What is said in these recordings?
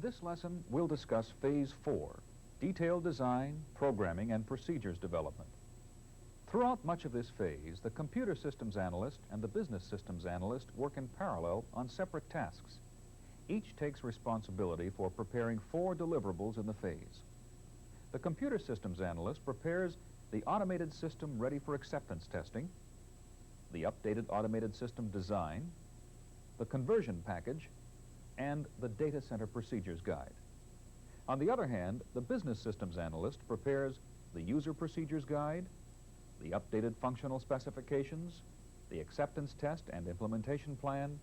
this lesson, we'll discuss Phase 4, detailed design, programming, and procedures development. Throughout much of this phase, the computer systems analyst and the business systems analyst work in parallel on separate tasks. Each takes responsibility for preparing 4 deliverables in the phase. The computer systems analyst prepares the automated system ready for acceptance testing, the updated automated system design, the conversion package, and the data center procedures guide. On the other hand, the business systems analyst prepares the user procedures guide, the updated functional specifications, the acceptance test and implementation plan,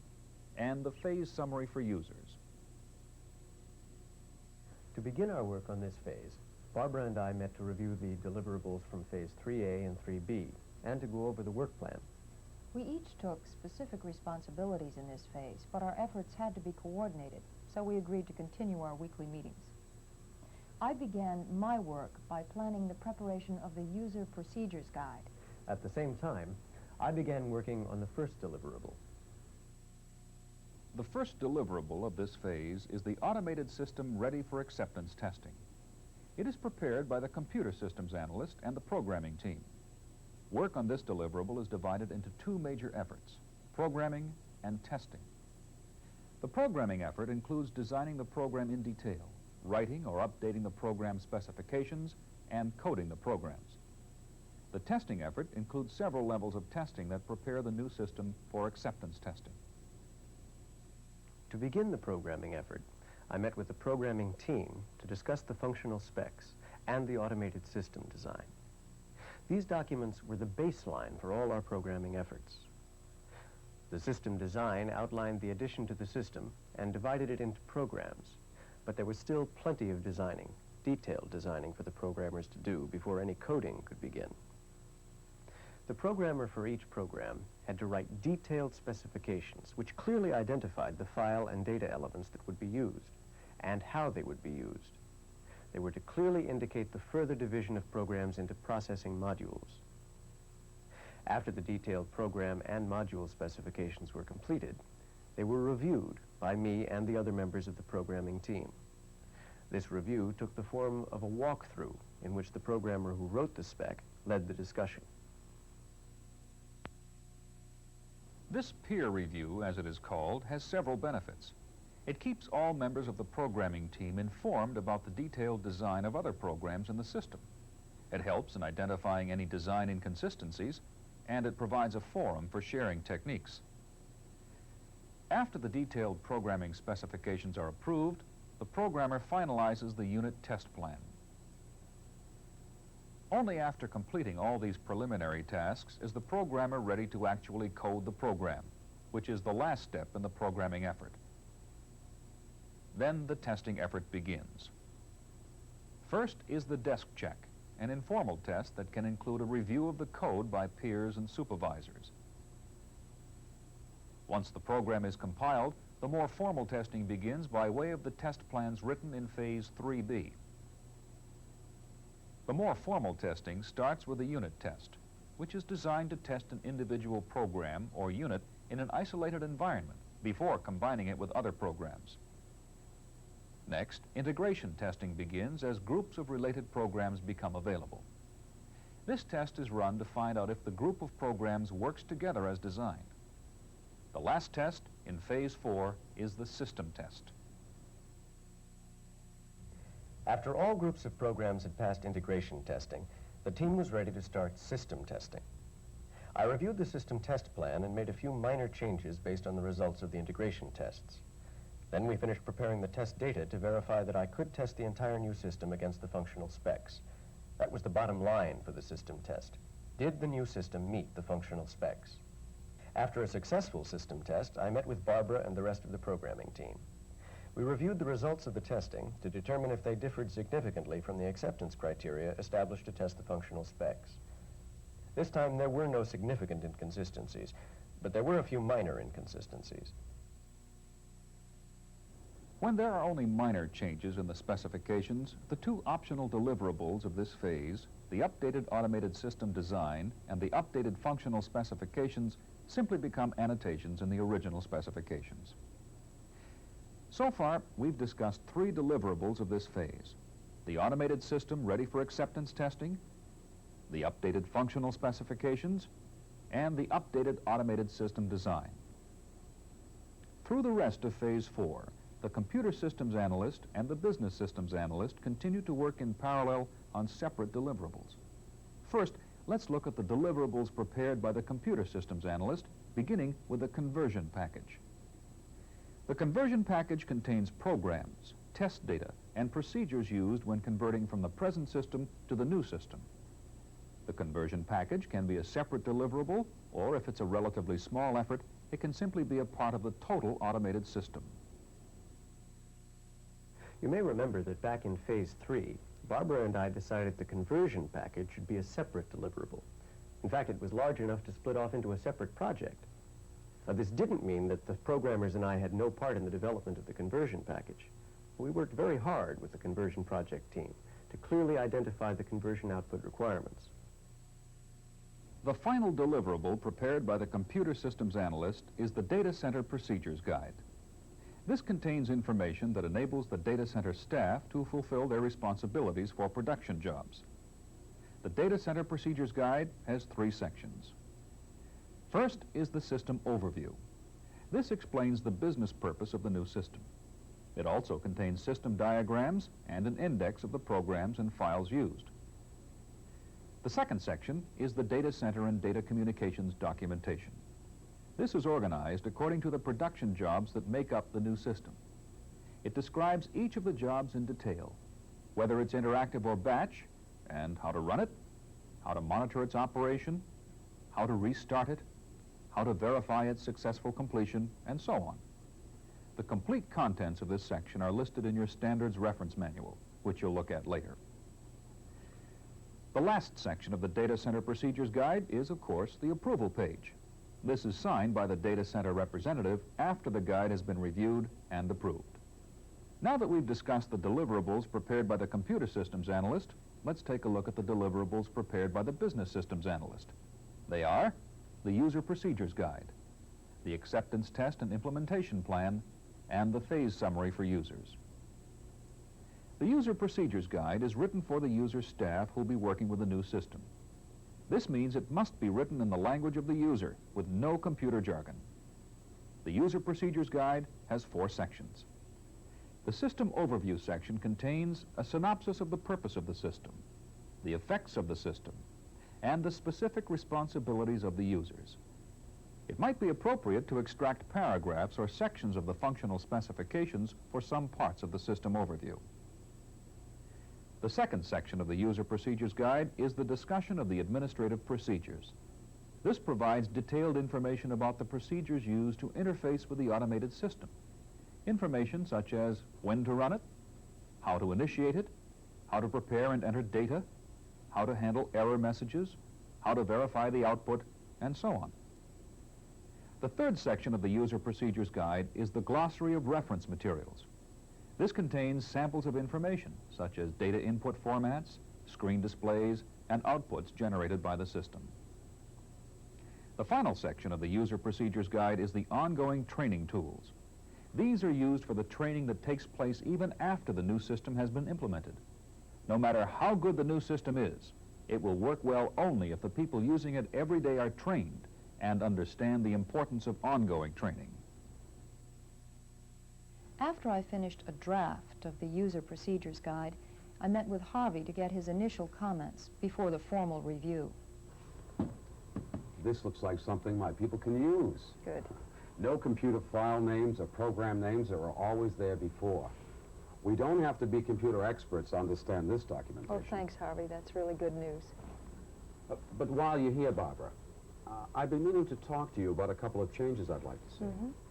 and the phase summary for users. To begin our work on this phase, Barbara and I met to review the deliverables from Phase 3A and 3B, and to go over the work plan. We each took specific responsibilities in this phase, but our efforts had to be coordinated, so we agreed to continue our weekly meetings. I began my work by planning the preparation of the user procedures guide. At the same time, I began working on the first deliverable. The first deliverable of this phase is the automated system ready for acceptance testing. It is prepared by the computer systems analyst and the programming team. Work on this deliverable is divided into 2 major efforts, programming and testing. The programming effort includes designing the program in detail, writing or updating the program specifications, and coding the programs. The testing effort includes several levels of testing that prepare the new system for acceptance testing. To begin the programming effort, I met with the programming team to discuss the functional specs and the automated system design. These documents were the baseline for all our programming efforts. The system design outlined the addition to the system and divided it into programs, but there was still plenty of designing, detailed designing for the programmers to do before any coding could begin. The programmer for each program had to write detailed specifications which clearly identified the file and data elements that would be used and how they would be used. They were to clearly indicate the further division of programs into processing modules. After the detailed program and module specifications were completed, they were reviewed by me and the other members of the programming team. This review took the form of a walkthrough in which the programmer who wrote the spec led the discussion. This peer review, as it is called, has several benefits. It keeps all members of the programming team informed about the detailed design of other programs in the system. It helps in identifying any design inconsistencies, and it provides a forum for sharing techniques. After the detailed programming specifications are approved, the programmer finalizes the unit test plan. Only after completing all these preliminary tasks is the programmer ready to actually code the program, which is the last step in the programming effort. Then the testing effort begins. First is the desk check, an informal test that can include a review of the code by peers and supervisors. Once the program is compiled, the more formal testing begins by way of the test plans written in Phase 3B. The more formal testing starts with a unit test, which is designed to test an individual program or unit in an isolated environment before combining it with other programs. Next, integration testing begins as groups of related programs become available. This test is run to find out if the group of programs works together as designed. The last test in Phase 4 is the system test. After all groups of programs had passed integration testing, the team was ready to start system testing. I reviewed the system test plan and made a few minor changes based on the results of the integration tests. Then we finished preparing the test data to verify that I could test the entire new system against the functional specs. That was the bottom line for the system test. Did the new system meet the functional specs? After a successful system test, I met with Barbara and the rest of the programming team. We reviewed the results of the testing to determine if they differed significantly from the acceptance criteria established to test the functional specs. This time there were no significant inconsistencies, but there were a few minor inconsistencies. When there are only minor changes in the specifications, the 2 optional deliverables of this phase, the updated automated system design and the updated functional specifications, simply become annotations in the original specifications. So far, we've discussed 3 deliverables of this phase: the automated system ready for acceptance testing, the updated functional specifications, and the updated automated system design. Through the rest of Phase 4, the computer systems analyst and the business systems analyst continue to work in parallel on separate deliverables. First, let's look at the deliverables prepared by the computer systems analyst, beginning with the conversion package. The conversion package contains programs, test data, and procedures used when converting from the present system to the new system. The conversion package can be a separate deliverable, or if it's a relatively small effort, it can simply be a part of the total automated system. You may remember that back in Phase 3, Barbara and I decided the conversion package should be a separate deliverable. In fact, it was large enough to split off into a separate project. Now, this didn't mean that the programmers and I had no part in the development of the conversion package. We worked very hard with the conversion project team to clearly identify the conversion output requirements. The final deliverable prepared by the computer systems analyst is the Data Center Procedures Guide. This contains information that enables the data center staff to fulfill their responsibilities for production jobs. The Data Center Procedures Guide has 3 sections. First is the system overview. This explains the business purpose of the new system. It also contains system diagrams and an index of the programs and files used. The second section is the data center and data communications documentation. This is organized according to the production jobs that make up the new system. It describes each of the jobs in detail, whether it's interactive or batch, and how to run it, how to monitor its operation, how to restart it, how to verify its successful completion, and so on. The complete contents of this section are listed in your standards reference manual, which you'll look at later. The last section of the Data Center Procedures Guide is, of course, the approval page. This is signed by the data center representative after the guide has been reviewed and approved. Now that we've discussed the deliverables prepared by the computer systems analyst, let's take a look at the deliverables prepared by the business systems analyst. They are the User Procedures Guide, the Acceptance Test and Implementation Plan, and the Phase Summary for Users. The User Procedures Guide is written for the user staff who'll be working with the new system. This means it must be written in the language of the user, with no computer jargon. The User Procedures Guide has 4 sections. The System Overview section contains a synopsis of the purpose of the system, the effects of the system, and the specific responsibilities of the users. It might be appropriate to extract paragraphs or sections of the functional specifications for some parts of the system overview. The second section of the User Procedures Guide is the discussion of the administrative procedures. This provides detailed information about the procedures used to interface with the automated system. Information such as when to run it, how to initiate it, how to prepare and enter data, how to handle error messages, how to verify the output, and so on. The third section of the User Procedures Guide is the glossary of reference materials. This contains samples of information, such as data input formats, screen displays, and outputs generated by the system. The final section of the User Procedures Guide is the ongoing training tools. These are used for the training that takes place even after the new system has been implemented. No matter how good the new system is, it will work well only if the people using it every day are trained and understand the importance of ongoing training. After I finished a draft of the User Procedures Guide, I met with Harvey to get his initial comments before the formal review. This looks like something my people can use. Good. No computer file names or program names that were always there before. We don't have to be computer experts to understand this documentation. Oh, thanks, Harvey. That's really good news. But while you're here, Barbara, I've been meaning to talk to you about a couple of changes I'd like to see.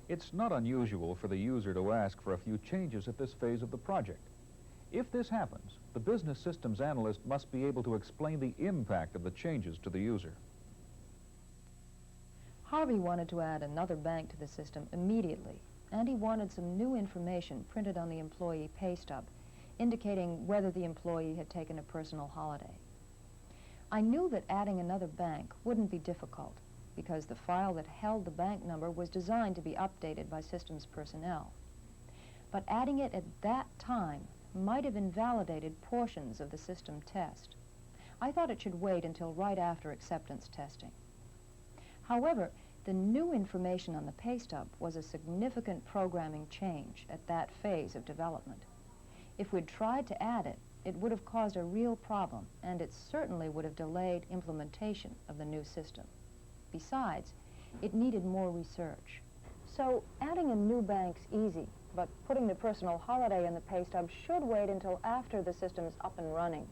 It's not unusual for the user to ask for a few changes at this phase of the project. If this happens, the business systems analyst must be able to explain the impact of the changes to the user. Harvey wanted to add another bank to the system immediately, and he wanted some new information printed on the employee pay stub, indicating whether the employee had taken a personal holiday. I knew that adding another bank wouldn't be difficult, because the file that held the bank number was designed to be updated by systems personnel. but adding it at that time might have invalidated portions of the system test. I thought it should wait until right after acceptance testing. However, the new information on the pay stub was a significant programming change at that phase of development. If we'd tried to add it, it would have caused a real problem, and it certainly would have delayed implementation of the new system. Besides, it needed more research. So adding a new bank's easy, but putting the personal holiday in the pay stub should wait until after the system is up and running.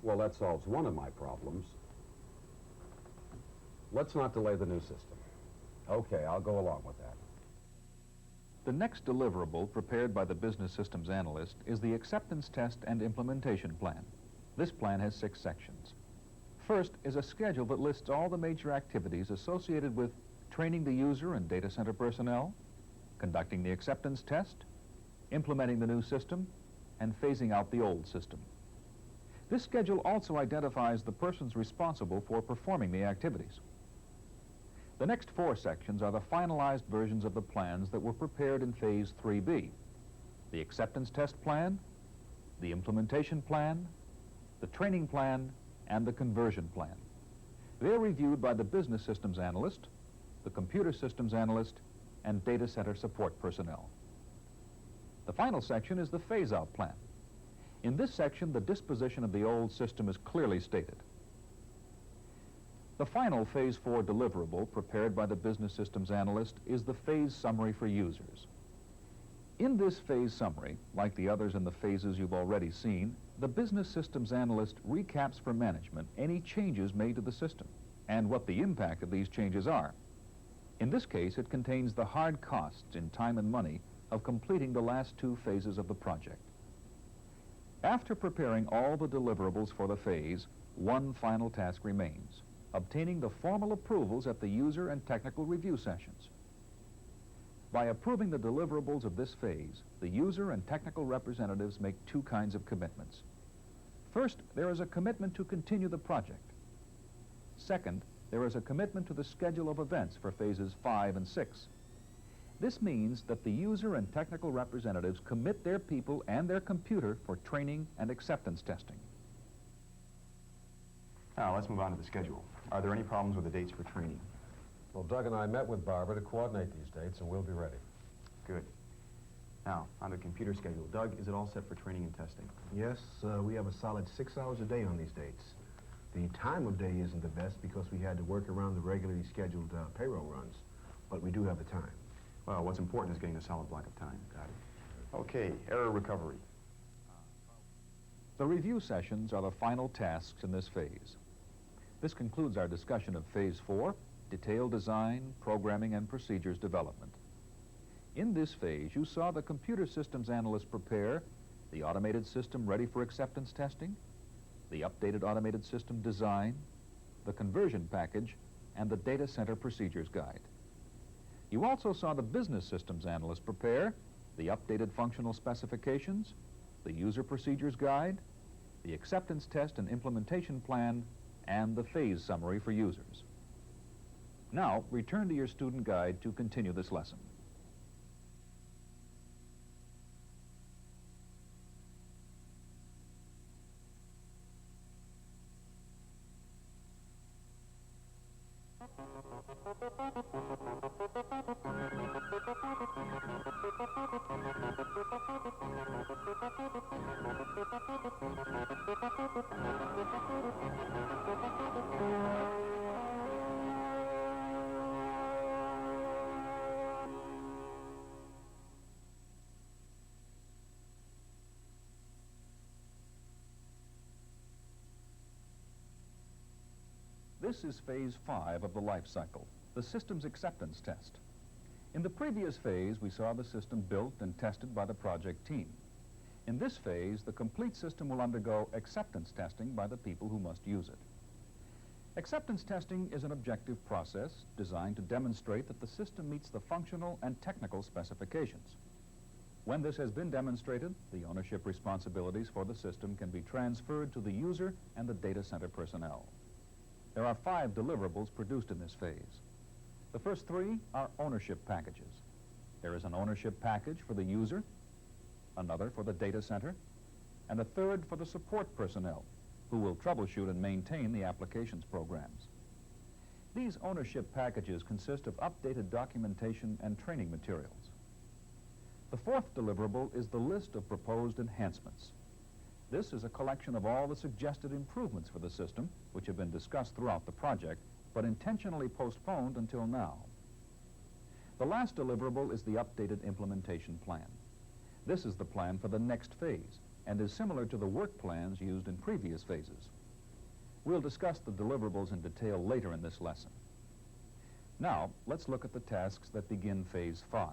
Well, that solves one of my problems. Let's not delay the new system. Okay, I'll go along with that. The next deliverable prepared by the business systems analyst is the acceptance test and implementation plan. This plan has 6 sections. First is a schedule that lists all the major activities associated with training the user and data center personnel, conducting the acceptance test, implementing the new system, and phasing out the old system. This schedule also identifies the persons responsible for performing the activities. The next 4 sections are the finalized versions of the plans that were prepared in Phase 3B, the acceptance test plan, the implementation plan, the training plan, and the conversion plan. They're reviewed by the business systems analyst, the computer systems analyst, and data center support personnel. The final section is the phase-out plan. In this section, the disposition of the old system is clearly stated. The final Phase 4 deliverable prepared by the business systems analyst is the phase summary for users. In this phase summary, like the others in the phases you've already seen, the business systems analyst recaps for management any changes made to the system and what the impact of these changes are. In this case, it contains the hard costs in time and money of completing the last 2 phases of the project. After preparing all the deliverables for the phase, one final task remains: obtaining the formal approvals at the user and technical review sessions. By approving the deliverables of this phase, the user and technical representatives make 2 kinds of commitments. First, there is a commitment to continue the project. Second, there is a commitment to the schedule of events for phases 5 and 6. This means that the user and technical representatives commit their people and their computer for training and acceptance testing. Now, let's move on to the schedule. Are there any problems with the dates for training? Well, Doug and I met with Barbara to coordinate these dates, and we'll be ready. Good. Now, on the computer schedule. Doug, is it all set for training and testing? Yes, we have a solid 6 hours a day on these dates. The time of day isn't the best because we had to work around the regularly scheduled payroll runs, but we do have the time. Well, what's important is getting a solid block of time. Got it. Okay, error recovery. The review sessions are the final tasks in this phase. This concludes our discussion of Phase 4, detailed design, programming, and procedures development. In this phase, you saw the computer systems analyst prepare the automated system ready for acceptance testing, the updated automated system design, the conversion package, and the data center procedures guide. You also saw the business systems analyst prepare the updated functional specifications, the user procedures guide, the acceptance test and implementation plan, and the phase summary for users. Now, return to your student guide to continue this lesson. This is Phase 5 of the life cycle, the systems acceptance test. In the previous phase, we saw the system built and tested by the project team. In this phase, the complete system will undergo acceptance testing by the people who must use it. Acceptance testing is an objective process designed to demonstrate that the system meets the functional and technical specifications. When this has been demonstrated, the ownership responsibilities for the system can be transferred to the user and the data center personnel. There are 5 deliverables produced in this phase. The first 3 are ownership packages. There is an ownership package for the user, another for the data center, and a third for the support personnel, who will troubleshoot and maintain the applications programs. These ownership packages consist of updated documentation and training materials. The fourth deliverable is the list of proposed enhancements. This is a collection of all the suggested improvements for the system, which have been discussed throughout the project, but intentionally postponed until now. The last deliverable is the updated implementation plan. This is the plan for the next phase and is similar to the work plans used in previous phases. We'll discuss the deliverables in detail later in this lesson. Now, let's look at the tasks that begin Phase 5.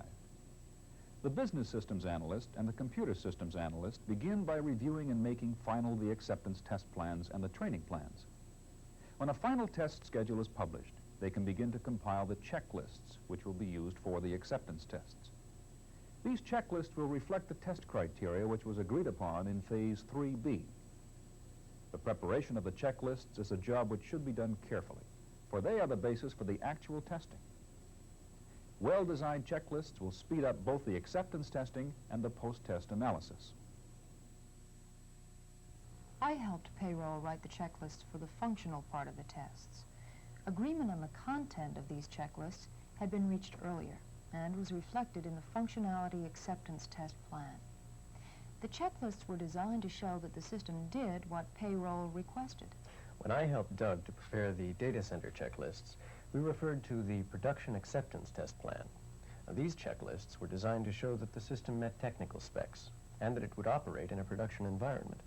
The business systems analyst and the computer systems analyst begin by reviewing and making final the acceptance test plans and the training plans. When a final test schedule is published, they can begin to compile the checklists which will be used for the acceptance tests. These checklists will reflect the test criteria which was agreed upon in Phase 3B. The preparation of the checklists is a job which should be done carefully, for they are the basis for the actual testing. Well-designed checklists will speed up both the acceptance testing and the post-test analysis. I helped payroll write the checklists for the functional part of the tests. Agreement on the content of these checklists had been reached earlier and was reflected in the functionality acceptance test plan. The checklists were designed to show that the system did what payroll requested. When I helped Doug to prepare the data center checklists, we referred to the production acceptance test plan. Now, these checklists were designed to show that the system met technical specs and that it would operate in a production environment.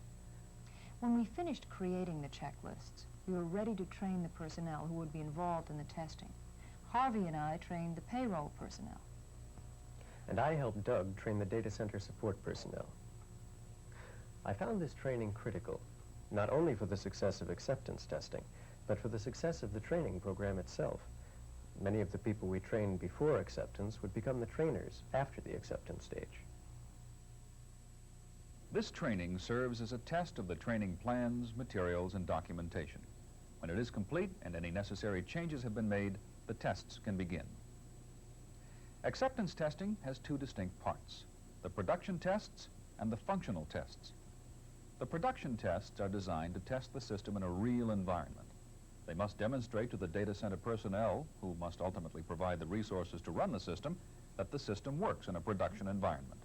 When we finished creating the checklists, we were ready to train the personnel who would be involved in the testing. Harvey and I trained the payroll personnel. And I helped Doug train the data center support personnel. I found this training critical, not only for the success of acceptance testing, but for the success of the training program itself. Many of the people we trained before acceptance would become the trainers after the acceptance stage. This training serves as a test of the training plans, materials, and documentation. When it is complete and any necessary changes have been made, the tests can begin. Acceptance testing has two distinct parts: the production tests and the functional tests. The production tests are designed to test the system in a real environment. They must demonstrate to the data center personnel, who must ultimately provide the resources to run the system, that the system works in a production environment.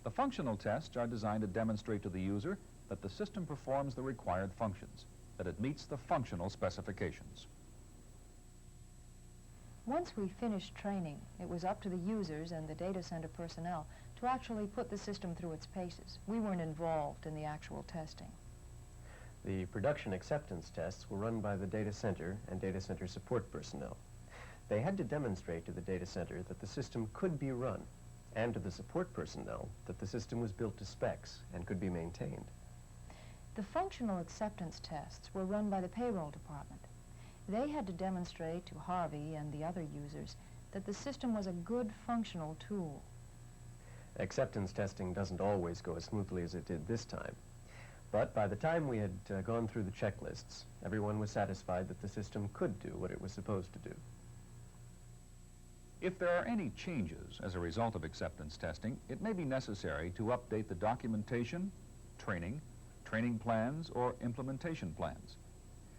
The functional tests are designed to demonstrate to the user that the system performs the required functions, that it meets the functional specifications. Once we finished training, it was up to the users and the data center personnel to actually put the system through its paces. We weren't involved in the actual testing. The production acceptance tests were run by the data center and data center support personnel. They had to demonstrate to the data center that the system could be run, and to the support personnel that the system was built to specs and could be maintained. The functional acceptance tests were run by the payroll department. They had to demonstrate to Harvey and the other users that the system was a good functional tool. Acceptance testing doesn't always go as smoothly as it did this time. But by the time we had gone through the checklists, everyone was satisfied that the system could do what it was supposed to do. If there are any changes as a result of acceptance testing, it may be necessary to update the documentation, training plans, or implementation plans.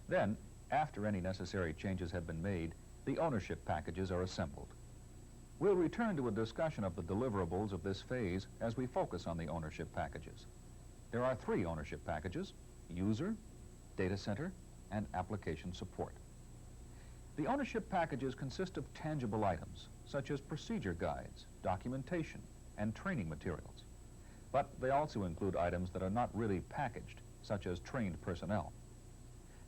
Then, after any necessary changes have been made, the ownership packages are assembled. We'll return to a discussion of the deliverables of this phase as we focus on the ownership packages. There are three ownership packages: user, data center, and application support. The ownership packages consist of tangible items, such as procedure guides, documentation, and training materials. But they also include items that are not really packaged, such as trained personnel.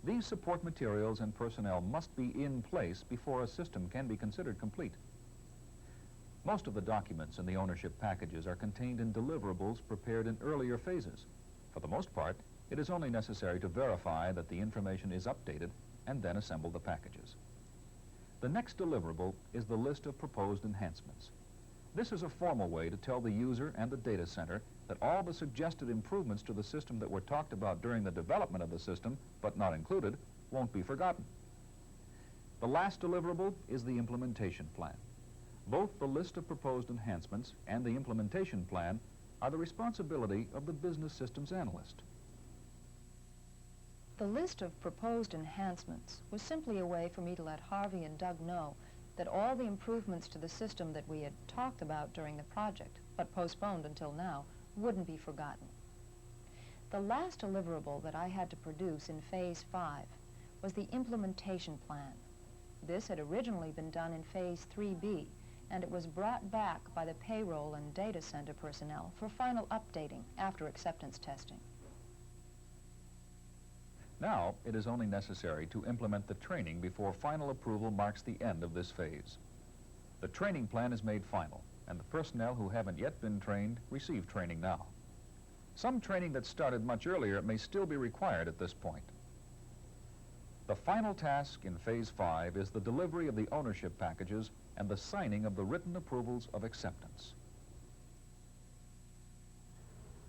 These support materials and personnel must be in place before a system can be considered complete. Most of the documents in the ownership packages are contained in deliverables prepared in earlier phases. For the most part, it is only necessary to verify that the information is updated and then assemble the packages. The next deliverable is the list of proposed enhancements. This is a formal way to tell the user and the data center that all the suggested improvements to the system that were talked about during the development of the system, but not included, won't be forgotten. The last deliverable is the implementation plan. Both the list of proposed enhancements and the implementation plan are the responsibility of the business systems analyst. The list of proposed enhancements was simply a way for me to let Harvey and Doug know that all the improvements to the system that we had talked about during the project, but postponed until now, wouldn't be forgotten. The last deliverable that I had to produce in Phase 5 was the implementation plan. This had originally been done in Phase 3B, and it was brought back by the payroll and data center personnel for final updating after acceptance testing. Now, it is only necessary to implement the training before final approval marks the end of this phase. The training plan is made final, and the personnel who haven't yet been trained receive training now. Some training that started much earlier may still be required at this point. The final task in Phase 5 is the delivery of the ownership packages and the signing of the written approvals of acceptance.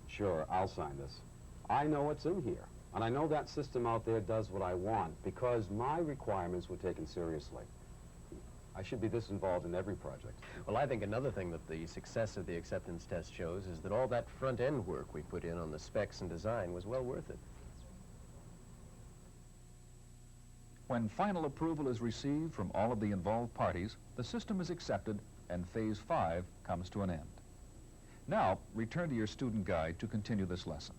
Sure, I'll sign this. I know what's in here, and I know that system out there does what I want because my requirements were taken seriously. I should be this involved in every project. Well, I think another thing that the success of the acceptance test shows is that all that front-end work we put in on the specs and design was well worth it. When final approval is received from all of the involved parties, the system is accepted and Phase 5 comes to an end. Now, return to your student guide to continue this lesson.